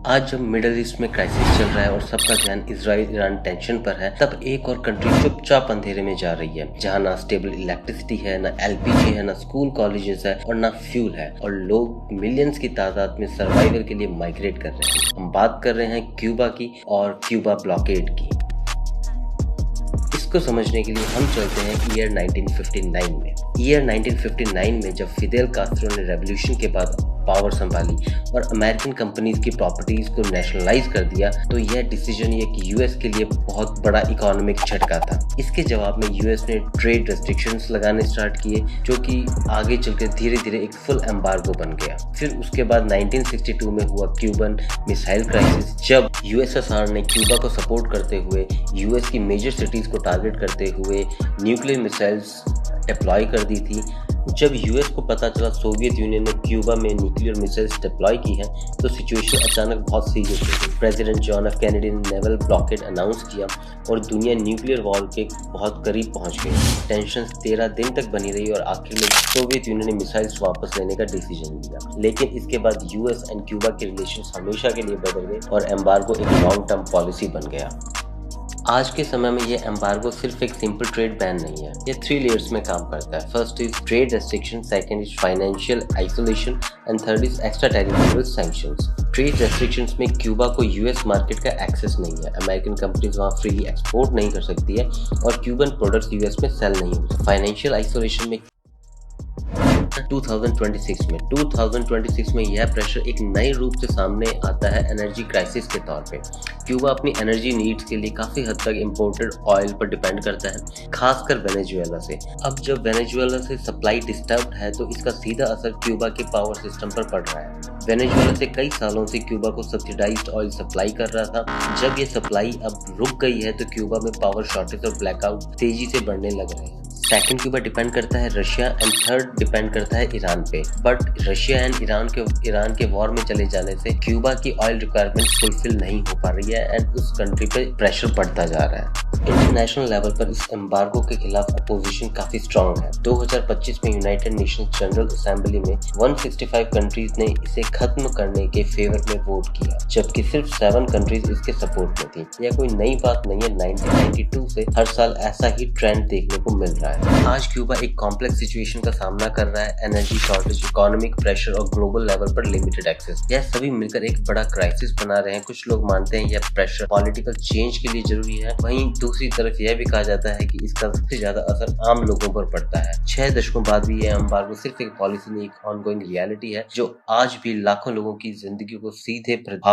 आज जब middle east में क्राइसिस चल रहा है और सबका ध्यान इजराइल ईरान टेंशन पर है, तब एक और कंट्री चुपचाप अंधेरे में जा रही है, जहां ना स्टेबल इलेक्ट्रिसिटी है, ना एलपीजी है, ना स्कूल कॉलेजेस है और ना फ्यूल है, और लोग मिलियंस की तादाद में सर्वाइवल के लिए माइग्रेट कर रहे हैं। हम बात कर रहे हैं क्यूबा की और क्यूबा ब्लॉकेड की। इसको समझने के लिए हम चलते हैं ईयर 1959 में। ईयर 1959 में जब फिदेल कास्ट्रो ने रेवोल्यूशन के बाद पावर संभाली और अमेरिकन कंपनीज की प्रॉपर्टीज को नेशनलाइज कर दिया, तो यह डिसीजन एक यूएस के लिए बहुत बड़ा इकोनॉमिक झटका था। इसके जवाब में यूएस ने ट्रेड रेस्ट्रिक्शंस लगाने स्टार्ट किए, जो कि आगे चलकर धीरे धीरे एक फुल एम्बार्गो बन गया। फिर उसके बाद 1962 में हुआ क्यूबन मिसाइल क्राइसिस, जब यूएसएसआर ने क्यूबा को सपोर्ट करते हुए यूएस की मेजर सिटीज को टारगेट करते हुए न्यूक्लियर मिसाइल्स डिप्लॉय कर दी थी। जब यूएस को पता चला सोवियत यूनियन ने क्यूबा में न्यूक्लियर मिसाइल्स डिप्लॉय की हैं, तो सिचुएशन अचानक बहुत सीरियस हो गई। प्रेसिडेंट जॉन एफ कैनेडी ने नेवल ब्लॉकेड अनाउंस किया और दुनिया न्यूक्लियर वॉर के बहुत करीब पहुंच गई। टेंशन 13 दिन तक बनी रही और आखिर में सोवियत यूनियन ने मिसाइल्स वापस लेने का डिसीजन लिया। लेकिन इसके बाद यूएस एंड क्यूबा के रिलेशंस हमेशा के लिए बदल गए और एम्बार्गो एक लॉन्ग टर्म पॉलिसी बन गया। आज के समय में ये एम्बार्गो सिर्फ एक सिंपल ट्रेड बैन नहीं है, ये 3 लेयर्स में काम करता है। First is trade restriction, second is financial isolation and third is extra territorial sanctions. Trade restrictions में क्यूबा को यूएस मार्केट का एक्सेस नहीं है, अमेरिकन कंपनीज वहाँ फ्रीली एक्सपोर्ट नहीं कर सकती है और क्यूबन प्रोडक्ट्स यूएस में सेल नहीं हो सकते। फाइनेंशियल आइसोलेशन में 2026 में यह प्रेशर एक नए रूप से सामने आता है एनर्जी क्राइसिस के तौर पे। क्यूबा अपनी एनर्जी नीड्स के लिए काफी हद तक इंपोर्टेड ऑयल पर डिपेंड करता है, खासकर वेनेजुएला से। अब जब वेनेजुएला से सप्लाई डिस्टर्ब्ड है, तो इसका सीधा असर क्यूबा के पावर सिस्टम पर पड़ रहा है। वेनेजुएला से कई सालों से क्यूबा को सब्सिडाइज्ड ऑयल सप्लाई कर रहा था। जब ये सप्लाई अब रुक गई है, तो क्यूबा में पावर शॉर्टेज और ब्लैकआउट तेजी से बढ़ने लग रहे हैं। सेकंड क्यूबा डिपेंड करता है रशिया एंड थर्ड डिपेंड करता है ईरान पे। बट रशिया एंड ईरान के वॉर में चले जाने से क्यूबा की ऑयल रिक्वायरमेंट फुलफिल नहीं हो पा रही है एंड उस कंट्री पे प्रेशर बढ़ता जा रहा है। इंटरनेशनल लेवल पर इस एम्बार्गो के खिलाफ अपोजिशन काफी स्ट्रांग है। 2025 में यूनाइटेड नेशंस जनरल असेंबली में 165 कंट्रीज ने इसे खत्म करने के फेवर में वोट किया, जबकि सिर्फ 7 कंट्रीज इसके सपोर्ट में थी। यह कोई नई बात नहीं है, 1992 से हर साल ऐसा ही ट्रेंड देखने को मिल रहा है। आज क्यूबा एक कॉम्प्लेक्स सिचुएशन का सामना कर रहा है, एनर्जी शॉर्टेज, इकोनॉमिक प्रेशर और ग्लोबल लेवल पर लिमिटेड एक्सेस। यह सभी मिलकर एक बड़ा क्राइसिस बना रहे हैं। कुछ लोग मानते हैं यह प्रेशर पॉलिटिकल चेंज के लिए जरूरी है, वहीं दूसरी तरफ यह भी कहा जाता है कि इसका सबसे ज्यादा असर आम लोगों पर पड़ता है। 6 दशकों बाद भी यह एम्बार्गो सिर्फ एक पॉलिसी नहीं, एक ऑनगोइंग रियलिटी है, जो आज भी लाखों लोगों की जिंदगी को सीधे